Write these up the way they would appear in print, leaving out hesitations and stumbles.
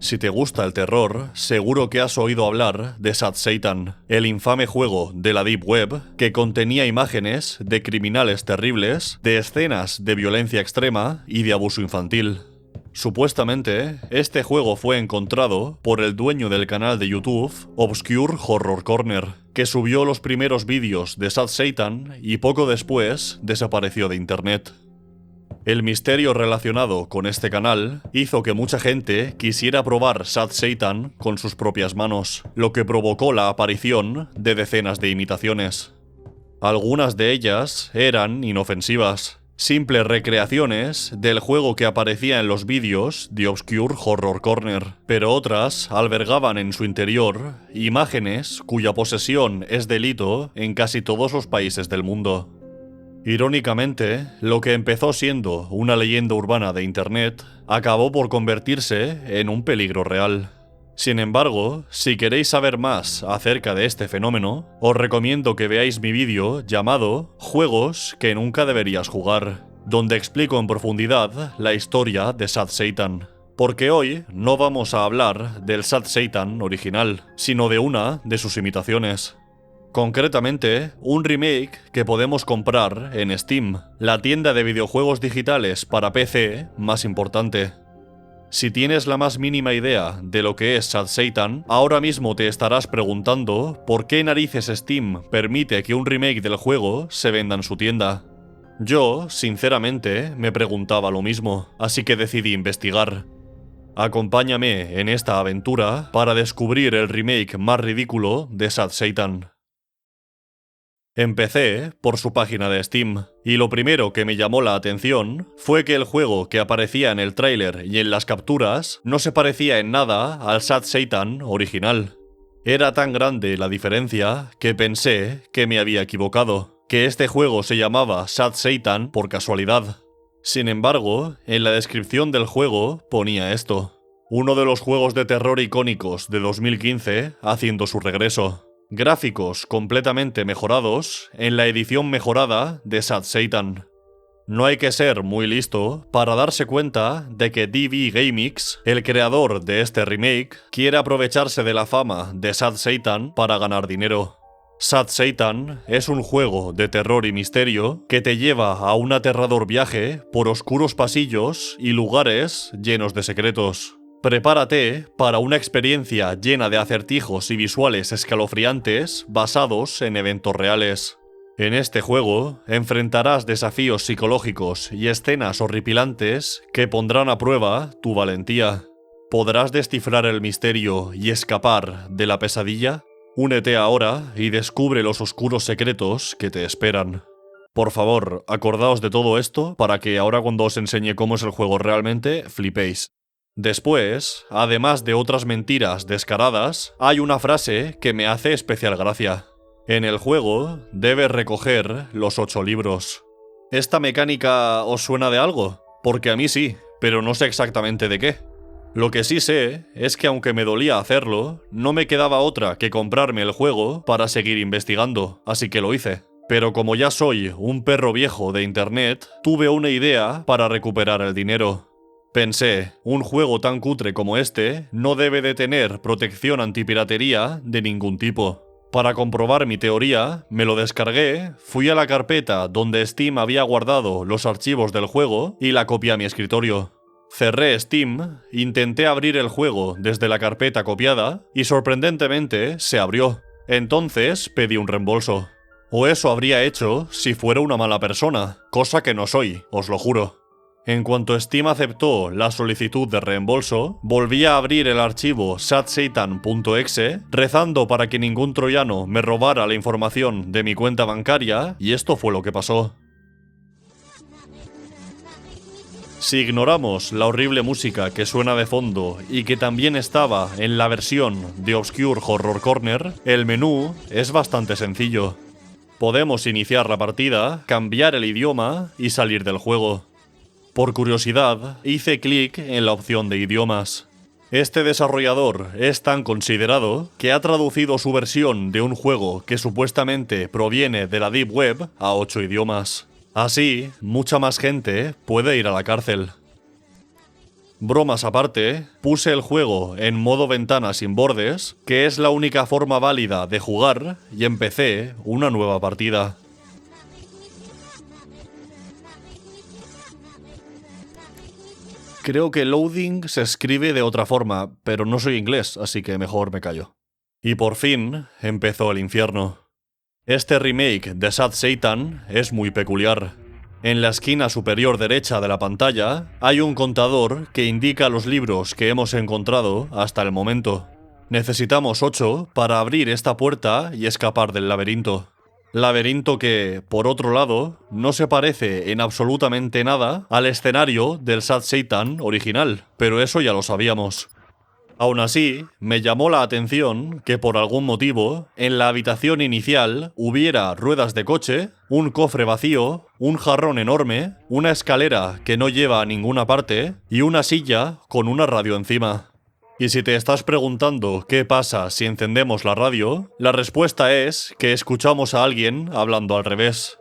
Si te gusta el terror, seguro que has oído hablar de Sad Satan, el infame juego de la Deep Web que contenía imágenes de criminales terribles, de escenas de violencia extrema y de abuso infantil. Supuestamente, este juego fue encontrado por el dueño del canal de YouTube Obscure Horror Corner, que subió los primeros vídeos de Sad Satan y poco después desapareció de internet. El misterio relacionado con este canal hizo que mucha gente quisiera probar Sad Satan con sus propias manos, lo que provocó la aparición de decenas de imitaciones. Algunas de ellas eran inofensivas, simples recreaciones del juego que aparecía en los vídeos de Obscure Horror Corner, pero otras albergaban en su interior imágenes cuya posesión es delito en casi todos los países del mundo. Irónicamente, lo que empezó siendo una leyenda urbana de internet acabó por convertirse en un peligro real. Sin embargo, si queréis saber más acerca de este fenómeno, os recomiendo que veáis mi vídeo llamado Juegos que nunca deberías jugar, donde explico en profundidad la historia de Sad Satan. Porque hoy no vamos a hablar del Sad Satan original, sino de una de sus imitaciones. Concretamente, un remake que podemos comprar en Steam, la tienda de videojuegos digitales para PC más importante. Si tienes la más mínima idea de lo que es Sad Satan, ahora mismo te estarás preguntando por qué narices Steam permite que un remake del juego se venda en su tienda. Yo, sinceramente, me preguntaba lo mismo, así que decidí investigar. Acompáñame en esta aventura para descubrir el remake más ridículo de Sad Satan. Empecé por su página de Steam, y lo primero que me llamó la atención fue que el juego que aparecía en el tráiler y en las capturas no se parecía en nada al Sad Satan original. Era tan grande la diferencia que pensé que me había equivocado, que este juego se llamaba Sad Satan por casualidad. Sin embargo, en la descripción del juego ponía esto: uno de los juegos de terror icónicos de 2015 haciendo su regreso. Gráficos completamente mejorados en la edición mejorada de Sad Satan. No hay que ser muy listo para darse cuenta de que DV GameX, el creador de este remake, quiere aprovecharse de la fama de Sad Satan para ganar dinero. Sad Satan es un juego de terror y misterio que te lleva a un aterrador viaje por oscuros pasillos y lugares llenos de secretos. Prepárate para una experiencia llena de acertijos y visuales escalofriantes basados en eventos reales. En este juego enfrentarás desafíos psicológicos y escenas horripilantes que pondrán a prueba tu valentía. ¿Podrás descifrar el misterio y escapar de la pesadilla? Únete ahora y descubre los oscuros secretos que te esperan. Por favor, acordaos de todo esto para que ahora cuando os enseñe cómo es el juego realmente, flipéis. Después, además de otras mentiras descaradas, hay una frase que me hace especial gracia. En el juego, debes recoger los 8 libros. ¿Esta mecánica os suena de algo? Porque a mí sí, pero no sé exactamente de qué. Lo que sí sé es que aunque me dolía hacerlo, no me quedaba otra que comprarme el juego para seguir investigando, así que lo hice. Pero como ya soy un perro viejo de internet, tuve una idea para recuperar el dinero. Pensé, un juego tan cutre como este no debe de tener protección antipiratería de ningún tipo. Para comprobar mi teoría, me lo descargué, fui a la carpeta donde Steam había guardado los archivos del juego y la copié a mi escritorio. Cerré Steam, intenté abrir el juego desde la carpeta copiada y sorprendentemente se abrió. Entonces pedí un reembolso. O eso habría hecho si fuera una mala persona, cosa que no soy, os lo juro. En cuanto Steam aceptó la solicitud de reembolso, volví a abrir el archivo sadsatan.exe, rezando para que ningún troyano me robara la información de mi cuenta bancaria, y esto fue lo que pasó. Si ignoramos la horrible música que suena de fondo y que también estaba en la versión de Obscure Horror Corner, el menú es bastante sencillo. Podemos iniciar la partida, cambiar el idioma y salir del juego. Por curiosidad, hice clic en la opción de idiomas. Este desarrollador es tan considerado que ha traducido su versión de un juego que supuestamente proviene de la Deep Web a 8 idiomas. Así, mucha más gente puede ir a la cárcel. Bromas aparte, puse el juego en modo ventana sin bordes, que es la única forma válida de jugar, y empecé una nueva partida. Creo que loading se escribe de otra forma, pero no soy inglés, así que mejor me callo. Y por fin empezó el infierno. Este remake de Sad Satan es muy peculiar. En la esquina superior derecha de la pantalla hay un contador que indica los libros que hemos encontrado hasta el momento. Necesitamos 8 para abrir esta puerta y escapar del laberinto. Laberinto que, por otro lado, no se parece en absolutamente nada al escenario del Sad Satan original, pero eso ya lo sabíamos. Aún así, me llamó la atención que por algún motivo, en la habitación inicial hubiera ruedas de coche, un cofre vacío, un jarrón enorme, una escalera que no lleva a ninguna parte y una silla con una radio encima. Y si te estás preguntando qué pasa si encendemos la radio, la respuesta es que escuchamos a alguien hablando al revés.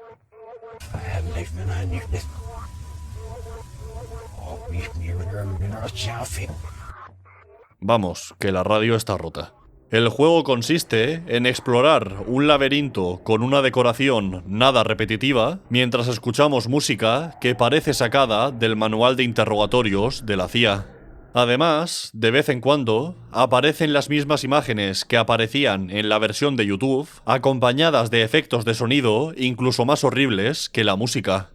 Vamos, que la radio está rota. El juego consiste en explorar un laberinto con una decoración nada repetitiva mientras escuchamos música que parece sacada del manual de interrogatorios de la CIA. Además, de vez en cuando, aparecen las mismas imágenes que aparecían en la versión de YouTube, acompañadas de efectos de sonido incluso más horribles que la música.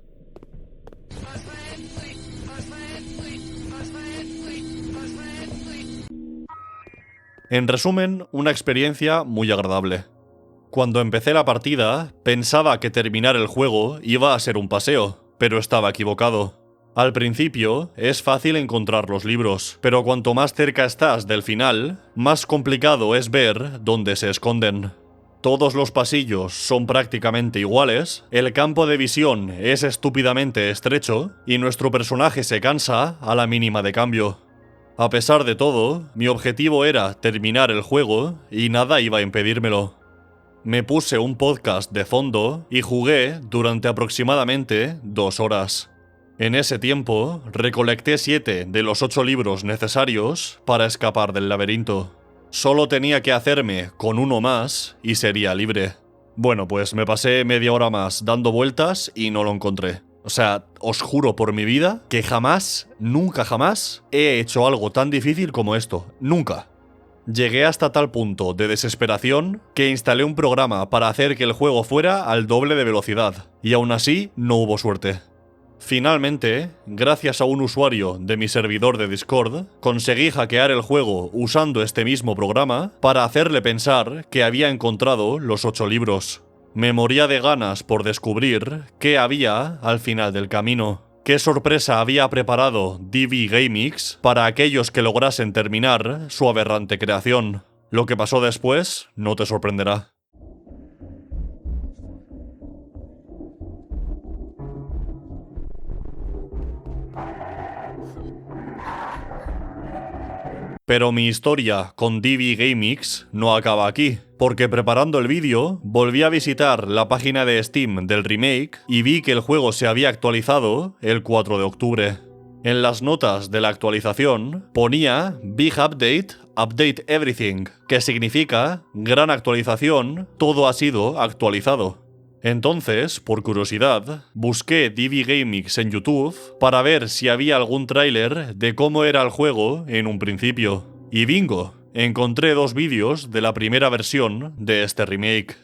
En resumen, una experiencia muy agradable. Cuando empecé la partida, pensaba que terminar el juego iba a ser un paseo, pero estaba equivocado. Al principio, es fácil encontrar los libros, pero cuanto más cerca estás del final, más complicado es ver dónde se esconden. Todos los pasillos son prácticamente iguales, el campo de visión es estúpidamente estrecho, y nuestro personaje se cansa a la mínima de cambio. A pesar de todo, mi objetivo era terminar el juego, y nada iba a impedírmelo. Me puse un podcast de fondo y jugué durante aproximadamente 2 horas. En ese tiempo, recolecté 7 de los 8 libros necesarios para escapar del laberinto. Solo tenía que hacerme con uno más y sería libre. Bueno, pues me pasé media hora más dando vueltas y no lo encontré. O sea, os juro por mi vida que jamás, nunca jamás, he hecho algo tan difícil como esto. Nunca. Llegué hasta tal punto de desesperación que instalé un programa para hacer que el juego fuera al doble de velocidad. Y aún así, no hubo suerte. Finalmente, gracias a un usuario de mi servidor de Discord, conseguí hackear el juego usando este mismo programa para hacerle pensar que había encontrado los 8 libros. Me moría de ganas por descubrir qué había al final del camino. Qué sorpresa había preparado DB GameX para aquellos que lograsen terminar su aberrante creación. Lo que pasó después no te sorprenderá. Pero mi historia con DB GameX no acaba aquí, porque preparando el vídeo, volví a visitar la página de Steam del remake y vi que el juego se había actualizado el 4 de octubre. En las notas de la actualización ponía Big Update, Update Everything, que significa gran actualización, todo ha sido actualizado. Entonces, por curiosidad, busqué DB GameX en YouTube para ver si había algún tráiler de cómo era el juego en un principio. Y bingo, encontré 2 vídeos de la primera versión de este remake.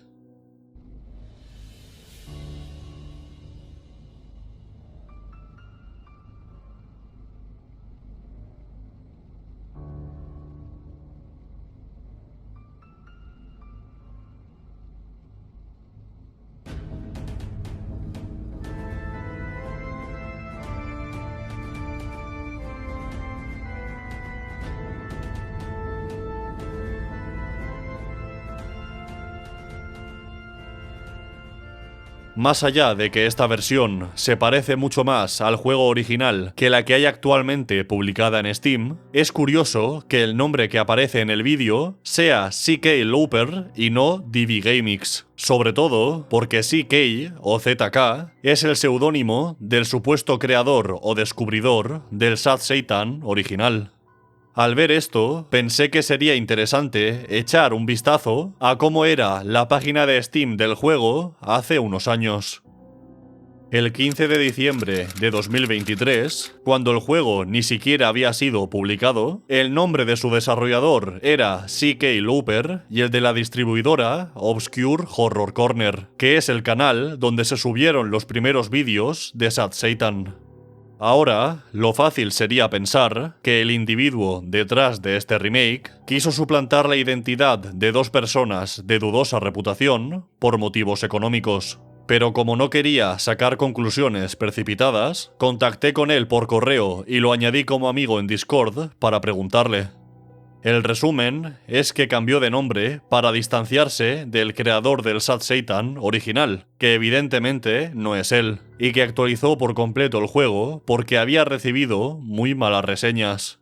Más allá de que esta versión se parece mucho más al juego original que la que hay actualmente publicada en Steam, es curioso que el nombre que aparece en el vídeo sea CK Looper y no DBGameX. Sobre todo porque CK o ZK es el seudónimo del supuesto creador o descubridor del Sad Satan original. Al ver esto, pensé que sería interesante echar un vistazo a cómo era la página de Steam del juego hace unos años. El 15 de diciembre de 2023, cuando el juego ni siquiera había sido publicado, el nombre de su desarrollador era CK Looper y el de la distribuidora Obscure Horror Corner, que es el canal donde se subieron los primeros vídeos de Sad Satan. Ahora, lo fácil sería pensar que el individuo detrás de este remake quiso suplantar la identidad de dos personas de dudosa reputación por motivos económicos. Pero como no quería sacar conclusiones precipitadas, contacté con él por correo y lo añadí como amigo en Discord para preguntarle. El resumen es que cambió de nombre para distanciarse del creador del Sad Satan original, que evidentemente no es él, y que actualizó por completo el juego porque había recibido muy malas reseñas.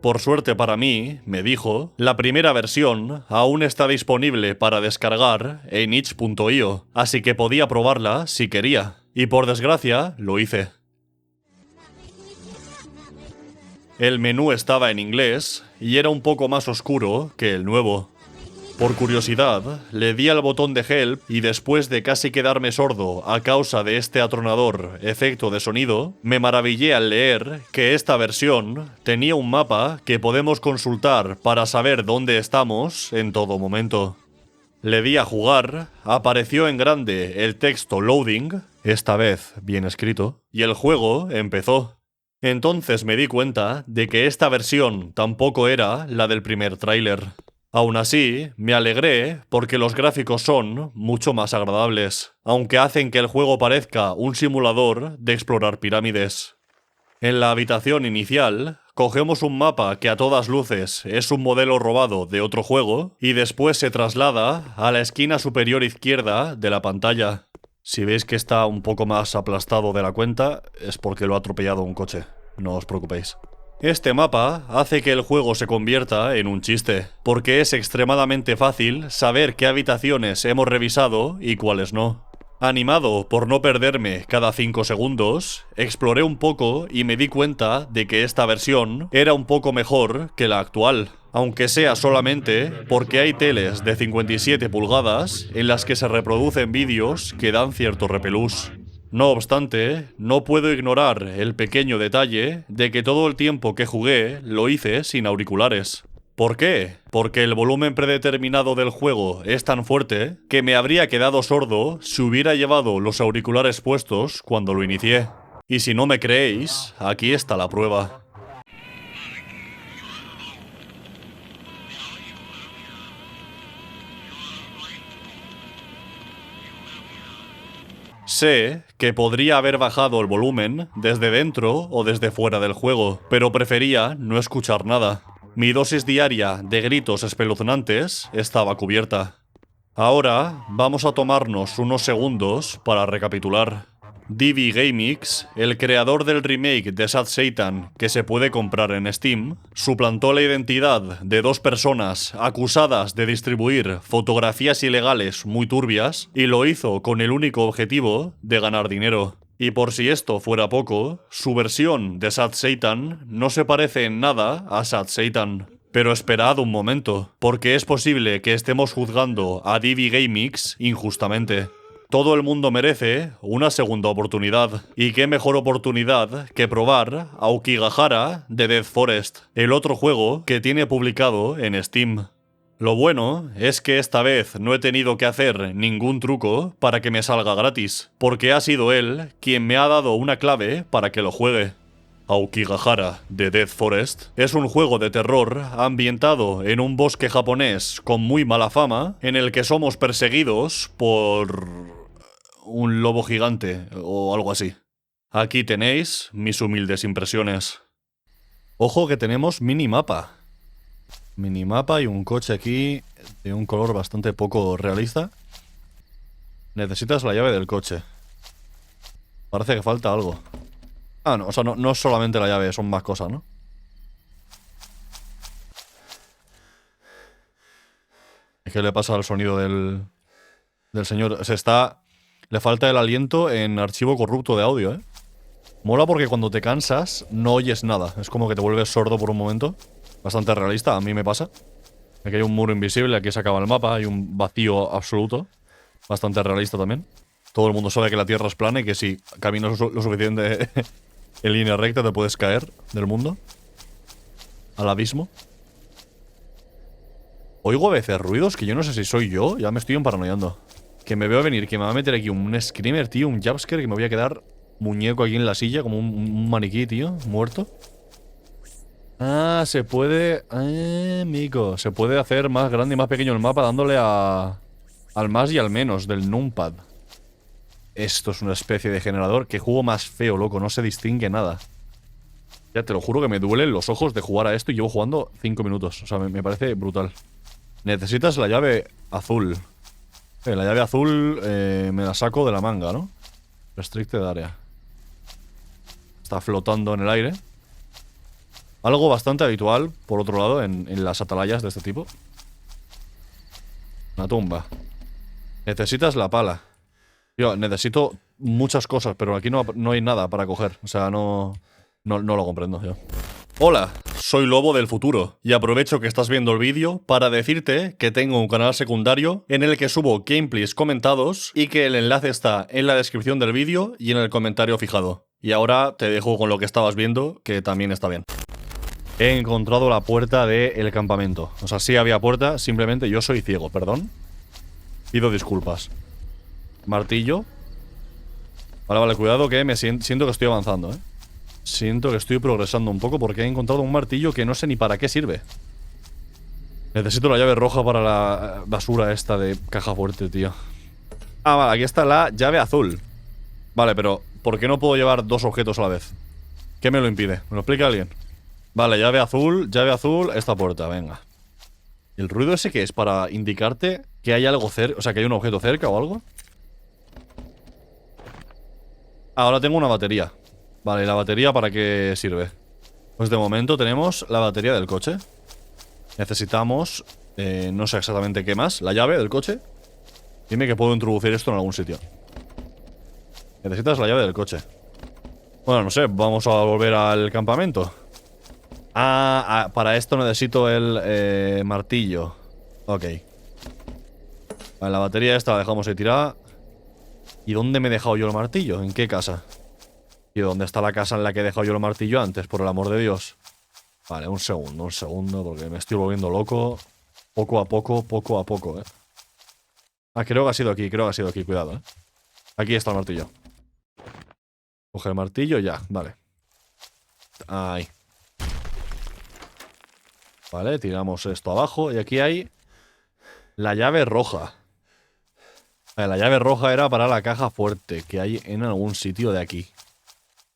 Por suerte para mí, me dijo, la primera versión aún está disponible para descargar en itch.io, así que podía probarla si quería, y por desgracia lo hice. El menú estaba en inglés y era un poco más oscuro que el nuevo. Por curiosidad, le di al botón de Help y después de casi quedarme sordo a causa de este atronador efecto de sonido, me maravillé al leer que esta versión tenía un mapa que podemos consultar para saber dónde estamos en todo momento. Le di a jugar, apareció en grande el texto Loading, esta vez bien escrito, y el juego empezó. Entonces me di cuenta de que esta versión tampoco era la del primer tráiler. Aún así, me alegré porque los gráficos son mucho más agradables, aunque hacen que el juego parezca un simulador de explorar pirámides. En la habitación inicial, cogemos un mapa que a todas luces es un modelo robado de otro juego y después se traslada a la esquina superior izquierda de la pantalla. Si veis que está un poco más aplastado de la cuenta, es porque lo ha atropellado un coche, no os preocupéis. Este mapa hace que el juego se convierta en un chiste, porque es extremadamente fácil saber qué habitaciones hemos revisado y cuáles no. Animado por no perderme cada 5 segundos, exploré un poco y me di cuenta de que esta versión era un poco mejor que la actual, aunque sea solamente porque hay teles de 57 pulgadas en las que se reproducen vídeos que dan cierto repelús. No obstante, no puedo ignorar el pequeño detalle de que todo el tiempo que jugué lo hice sin auriculares. ¿Por qué? Porque el volumen predeterminado del juego es tan fuerte que me habría quedado sordo si hubiera llevado los auriculares puestos cuando lo inicié. Y si no me creéis, aquí está la prueba. Sé que podría haber bajado el volumen desde dentro o desde fuera del juego, pero prefería no escuchar nada. Mi dosis diaria de gritos espeluznantes estaba cubierta. Ahora vamos a tomarnos unos segundos para recapitular. DBGameX, el creador del remake de Sad Satan que se puede comprar en Steam, suplantó la identidad de dos personas acusadas de distribuir fotografías ilegales muy turbias y lo hizo con el único objetivo de ganar dinero. Y por si esto fuera poco, su versión de Sad Satan no se parece en nada a Sad Satan. Pero esperad un momento, porque es posible que estemos juzgando a DBGameX injustamente. Todo el mundo merece una segunda oportunidad. Y qué mejor oportunidad que probar Aokigahara de Death Forest, el otro juego que tiene publicado en Steam. Lo bueno es que esta vez no he tenido que hacer ningún truco para que me salga gratis, porque ha sido él quien me ha dado una clave para que lo juegue. Aokigahara de Death Forest es un juego de terror ambientado en un bosque japonés con muy mala fama, en el que somos perseguidos por un lobo gigante o algo así. Aquí tenéis mis humildes impresiones. Ojo que tenemos minimapa. Minimapa y un coche aquí de un color bastante poco realista. Necesitas la llave del coche. Parece que falta algo. Ah, no, o sea, no es solamente la llave, son más cosas, ¿no? ¿Qué le pasa al sonido del señor? Le falta el aliento en archivo corrupto de audio, ¿eh? Mola porque cuando te cansas no oyes nada. Es como que te vuelves sordo por un momento. Bastante realista, a mí me pasa. Aquí hay un muro invisible, aquí se acaba el mapa, hay un vacío absoluto. Bastante realista también. Todo el mundo sabe que la Tierra es plana y que si caminas lo suficiente en línea recta te puedes caer del mundo. Al abismo. Oigo a veces ruidos que yo no sé si soy yo, ya me estoy emparanoiando. Que me veo venir, que me va a meter aquí un screamer, tío, un jumpscare, que me voy a quedar muñeco aquí en la silla, como un maniquí, tío, muerto. Ah, se puede... amigo, se puede hacer más grande y más pequeño el mapa dándole al más y al menos del numpad. Esto es una especie de generador. Qué juego más feo, loco, no se distingue nada. Ya te lo juro que me duelen los ojos de jugar a esto y llevo jugando 5 minutos. O sea, me parece brutal. Necesitas la llave azul. La llave azul me la saco de la manga, ¿no? Restricted area. Está flotando en el aire. Algo bastante habitual, por otro lado, en las atalayas de este tipo. Una tumba. Necesitas la pala. Tío, necesito muchas cosas, pero aquí no hay nada para coger. O sea, no lo comprendo yo. Hola, soy Lobo del futuro y aprovecho que estás viendo el vídeo para decirte que tengo un canal secundario en el que subo gameplays comentados y que el enlace está en la descripción del vídeo y en el comentario fijado. Y ahora te dejo con lo que estabas viendo, que también está bien. He encontrado la puerta del campamento. O sea, sí había puerta, simplemente yo soy ciego, perdón. Pido disculpas. Martillo. Vale, cuidado que siento que estoy avanzando, ¿eh? Siento que estoy progresando un poco porque he encontrado un martillo que no sé ni para qué sirve. Necesito la llave roja para la basura esta de caja fuerte, tío. Ah, vale, aquí está la llave azul. Vale, pero ¿por qué no puedo llevar dos objetos a la vez? ¿Qué me lo impide? ¿Me lo explica alguien? Vale, llave azul, esta puerta, venga. ¿El ruido ese qué es? ¿Para indicarte que hay algo cerca? O sea, que hay un objeto cerca o algo. Ahora tengo una batería. Vale, ¿y la batería para qué sirve? Pues de momento tenemos la batería del coche. Necesitamos, no sé exactamente qué más, la llave del coche. Dime que puedo introducir esto en algún sitio. Necesitas la llave del coche. Bueno, no sé, vamos a volver al campamento. Para esto necesito el martillo. Ok. Vale, la batería esta la dejamos ahí tirada. ¿Y dónde me he dejado yo el martillo? ¿En qué casa? ¿Y dónde está la casa en la que he dejado yo el martillo antes? Por el amor de Dios. Vale, un segundo, porque me estoy volviendo loco. Poco a poco, creo que ha sido aquí, cuidado, Aquí está el martillo. Coge el martillo, ya, vale. Ahí. Vale, tiramos esto abajo. Y aquí hay la llave roja. Vale, la llave roja era para la caja fuerte que hay en algún sitio de aquí.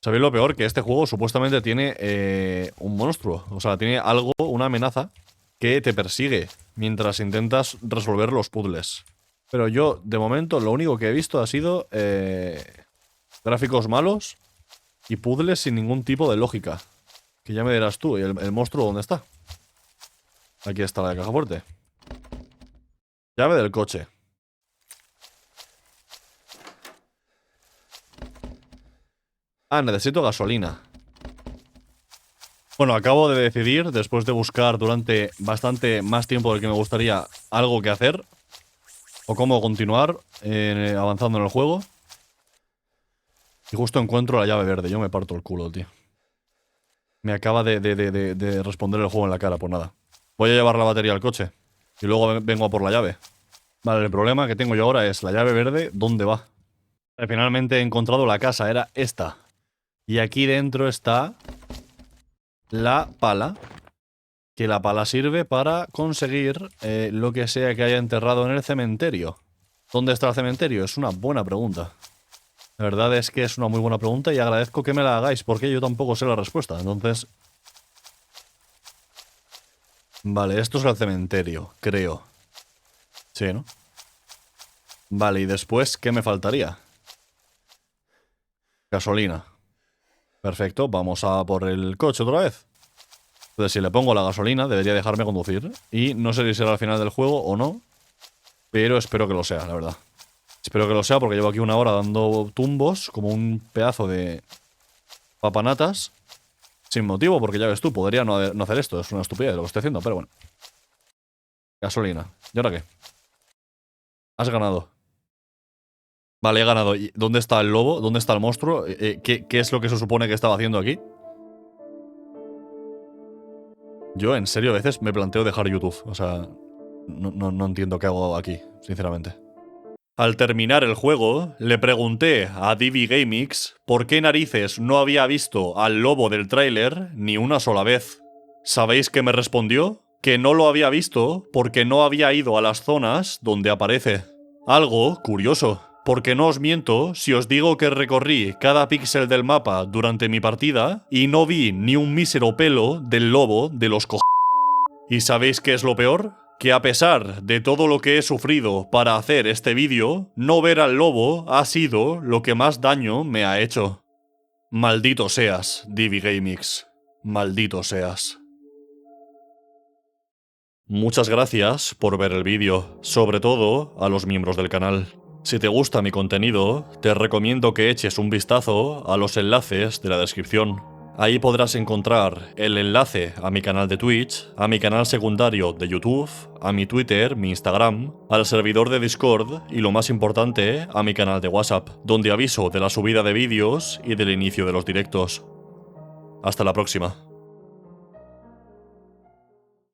¿Sabéis lo peor? Que este juego supuestamente tiene un monstruo. O sea, tiene algo, una amenaza que te persigue mientras intentas resolver los puzzles. Pero yo, de momento, lo único que he visto ha sido gráficos malos y puzzles sin ningún tipo de lógica. Que ya me dirás tú, ¿y el monstruo dónde está? Aquí está la caja fuerte. Llave del coche. Necesito gasolina. Bueno, acabo de decidir, después de buscar durante bastante más tiempo del que me gustaría algo que hacer, o cómo continuar avanzando en el juego. Y justo encuentro la llave verde. Yo me parto el culo, tío. Me acaba de responder el juego en la cara, por nada. Voy a llevar la batería al coche. Y luego vengo a por la llave. Vale, el problema que tengo yo ahora es la llave verde, ¿dónde va? Finalmente he encontrado la casa, era esta. Y aquí dentro está la pala. Que la pala sirve para conseguir lo que sea que haya enterrado en el cementerio. ¿Dónde está el cementerio? Es una buena pregunta. La verdad es que es una muy buena pregunta y agradezco que me la hagáis porque yo tampoco sé la respuesta. Entonces... Vale, esto es el cementerio, creo. Sí, ¿no? Vale, y después, ¿qué me faltaría? Gasolina. Perfecto, vamos a por el coche otra vez. Entonces, si le pongo la gasolina, debería dejarme conducir. Y no sé si será al final del juego o no, pero espero que lo sea, la verdad. Espero que lo sea porque llevo aquí una hora dando tumbos como un pedazo de papanatas. Sin motivo, porque ya ves tú, podría no hacer esto. Es una estupidez lo que estoy haciendo, pero bueno. Gasolina. ¿Y ahora qué? Has ganado. Vale, he ganado. ¿Y dónde está el lobo? ¿Dónde está el monstruo? ¿Qué es lo que se supone que estaba haciendo aquí? Yo, en serio, a veces me planteo dejar YouTube. O sea, no entiendo qué hago aquí, sinceramente. Al terminar el juego, le pregunté a Divi Gamix por qué narices no había visto al lobo del tráiler ni una sola vez. ¿Sabéis qué me respondió? Que no lo había visto porque no había ido a las zonas donde aparece. Algo curioso, porque no os miento si os digo que recorrí cada píxel del mapa durante mi partida y no vi ni un mísero pelo del lobo de los cojones. ¿Y sabéis qué es lo peor? Que a pesar de todo lo que he sufrido para hacer este vídeo, no ver al lobo ha sido lo que más daño me ha hecho. Maldito seas, Divi Gamix. Maldito seas. Muchas gracias por ver el vídeo, sobre todo a los miembros del canal. Si te gusta mi contenido, te recomiendo que eches un vistazo a los enlaces de la descripción. Ahí podrás encontrar el enlace a mi canal de Twitch, a mi canal secundario de YouTube, a mi Twitter, mi Instagram, al servidor de Discord y, lo más importante, a mi canal de WhatsApp, donde aviso de la subida de vídeos y del inicio de los directos. Hasta la próxima.